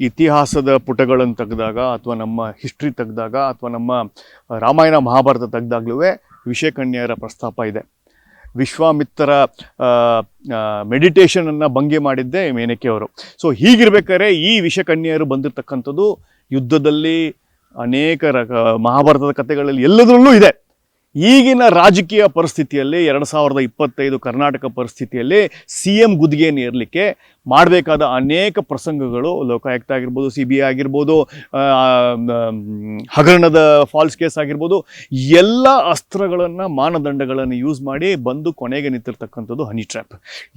ಇತಿಹಾಸದ ಪುಟಗಳನ್ನು ತೆಗೆದಾಗ ಅಥವಾ ನಮ್ಮ ಹಿಸ್ಟ್ರಿ ತೆಗೆದಾಗ ಅಥವಾ ನಮ್ಮ ರಾಮಾಯಣ ಮಹಾಭಾರತ ತೆಗೆದಾಗ್ಲೂ ವಿಷಕನ್ಯರ ಪ್ರಸ್ತಾಪ ಇದೆ. ವಿಶ್ವಾಮಿತ್ರ ಮೆಡಿಟೇಷನನ್ನು ಭಂಗಿ ಮಾಡಿದ್ದೇ ಮೇನಕೆಯವರು. ಸೊ ಹೀಗಿರ್ಬೇಕಾದ್ರೆ ಈ ವಿಷಕನ್ಯರು ಬಂದಿರತಕ್ಕಂಥದ್ದು ಯುದ್ಧದಲ್ಲಿ ಅನೇಕ ಮಹಾಭಾರತದ ಕಥೆಗಳಲ್ಲಿ ಎಲ್ಲದರಲ್ಲೂ ಇದೆ. ಈಗಿನ ರಾಜಕೀಯ ಪರಿಸ್ಥಿತಿಯಲ್ಲಿ 2025 ಕರ್ನಾಟಕ ಪರಿಸ್ಥಿತಿಯಲ್ಲಿ CM ಗುದಿಗೆಯನ್ನು ಏರಲಿಕ್ಕೆ ಮಾಡಬೇಕಾದ ಅನೇಕ ಪ್ರಸಂಗಗಳು, ಲೋಕಾಯುಕ್ತ ಆಗಿರ್ಬೋದು, CBI ಆಗಿರ್ಬೋದು, ಹಗರಣದ ಫಾಲ್ಸ್ ಕೇಸ್ ಆಗಿರ್ಬೋದು, ಎಲ್ಲ ಅಸ್ತ್ರಗಳನ್ನು ಮಾನದಂಡಗಳನ್ನು ಯೂಸ್ ಮಾಡಿ ಬಂದು ಕೊನೆಗೆ ನಿಂತಿರ್ತಕ್ಕಂಥದ್ದು ಹನಿ ಟ್ರ್ಯಾಪ್.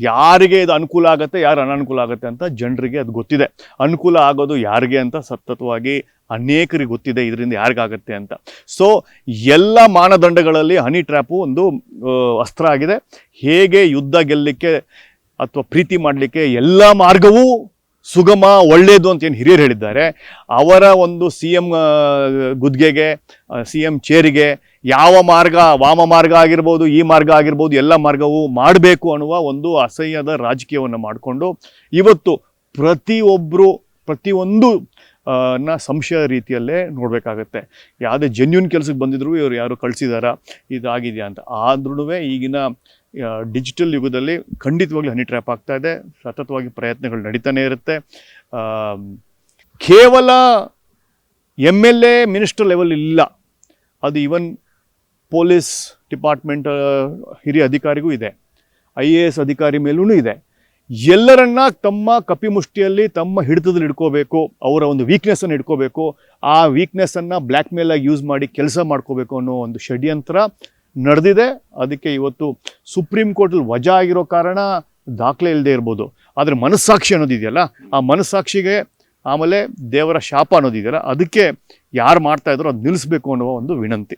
ಯಾರಿಗೆ ಇದು ಅನುಕೂಲ ಆಗುತ್ತೆ, ಯಾರು ಅನಾನುಕೂಲ ಆಗುತ್ತೆ ಅಂತ ಜನರಿಗೆ ಅದು ಗೊತ್ತಿದೆ. ಅನುಕೂಲ ಆಗೋದು ಯಾರಿಗೆ ಅಂತ ಸತತವಾಗಿ ಅನೇಕರಿಗೆ ಗೊತ್ತಿದೆ, ಇದರಿಂದ ಯಾರಿಗಾಗತ್ತೆ ಅಂತ. ಸೊ ಎಲ್ಲ ಮಾನದಂಡಗಳಲ್ಲಿ ಹನಿ ಟ್ರ್ಯಾಪು ಒಂದು ಅಸ್ತ್ರ ಆಗಿದೆ. ಹೇಗೆ ಯುದ್ಧ ಗೆಲ್ಲಲಿಕ್ಕೆ ಅಥವಾ ಪ್ರೀತಿ ಮಾಡಲಿಕ್ಕೆ ಎಲ್ಲ ಮಾರ್ಗವೂ ಸುಗಮ, ಒಳ್ಳೆಯದು ಅಂತ ಏನು ಹಿರಿಯರು ಹೇಳಿದ್ದಾರೆ, ಅವರ ಒಂದು CM ಗುದ್ಗೆಗೆ, CM ಚೇರಿಗೆ ಯಾವ ಮಾರ್ಗ, ವಾಮ ಮಾರ್ಗ ಆಗಿರ್ಬೋದು, ಈ ಮಾರ್ಗ ಆಗಿರ್ಬೋದು, ಎಲ್ಲ ಮಾರ್ಗವೂ ಮಾಡಬೇಕು ಅನ್ನುವ ಒಂದು ಅಸಹ್ಯದ ರಾಜಕೀಯವನ್ನು ಮಾಡಿಕೊಂಡು ಇವತ್ತು ಪ್ರತಿಯೊಂದು ಸಂಶಯ ರೀತಿಯಲ್ಲೇ ನೋಡಬೇಕಾಗತ್ತೆ. ಯಾವುದೇ ಜೆನ್ಯೂನ್ ಕೆಲಸಕ್ಕೆ ಬಂದಿದ್ರು ಇವರು ಯಾರು ಕಳಿಸಿದಾರಾ, ಇದಾಗಿದೆಯಾ ಅಂತ. ಆದ್ರೂ ಈಗಿನ ಡಿಜಿಟಲ್ ಯುಗದಲ್ಲಿ ಖಂಡಿತವಾಗ್ಲೂ ಹನಿ ಟ್ರ್ಯಾಪ್ ಆಗ್ತಾ ಇದೆ. ಸತತವಾಗಿ ಪ್ರಯತ್ನಗಳು ನಡೀತಾನೆ ಇರುತ್ತೆ. ಕೇವಲ MLA ಮಿನಿಸ್ಟರ್ ಲೆವೆಲ್ ಇಲ್ಲ, ಅದು ಈವನ್ ಪೊಲೀಸ್ ಡಿಪಾರ್ಟ್ಮೆಂಟ್ ಹಿರಿಯ ಅಧಿಕಾರಿಗೂ ಇದೆ, IAS ಅಧಿಕಾರಿ ಮೇಲೂ ಇದೆ. ಎಲ್ಲರನ್ನ ತಮ್ಮ ಕಪಿಮುಷ್ಟಿಯಲ್ಲಿ, ತಮ್ಮ ಹಿಡಿತದಲ್ಲಿ ಇಟ್ಕೋಬೇಕು, ಅವರ ಒಂದು ವೀಕ್ನೆಸ್ಸನ್ನು ಇಟ್ಕೋಬೇಕು, ಆ ವೀಕ್ನೆಸ್ಸನ್ನು ಬ್ಲ್ಯಾಕ್ ಮೇಲ್ ಆಗಿ ಯೂಸ್ ಮಾಡಿ ಕೆಲಸ ಮಾಡ್ಕೋಬೇಕು ಅನ್ನೋ ಒಂದು ಷಡ್ಯಂತ್ರ ನಡೆದಿದೆ. ಅದಕ್ಕೆ ಇವತ್ತು ಸುಪ್ರೀಂ ಕೋರ್ಟಲ್ಲಿ ವಜಾ ಆಗಿರೋ ಕಾರಣ ದಾಖಲೆ ಇಲ್ಲದೆ ಇರ್ಬೋದು, ಆದರೆ ಮನಸ್ಸಾಕ್ಷಿ ಅನ್ನೋದಿದೆಯಲ್ಲ, ಆ ಮನಸ್ಸಾಕ್ಷಿಗೆ ಆಮೇಲೆ ದೇವರ ಶಾಪ ಅನ್ನೋದಿದೆಯಲ್ಲ, ಅದಕ್ಕೆ ಯಾರು ಮಾಡ್ತಾ ಇದ್ರು ಅದು ನಿಲ್ಲಿಸಬೇಕು ಅನ್ನುವ ಒಂದು ವಿನಂತಿ.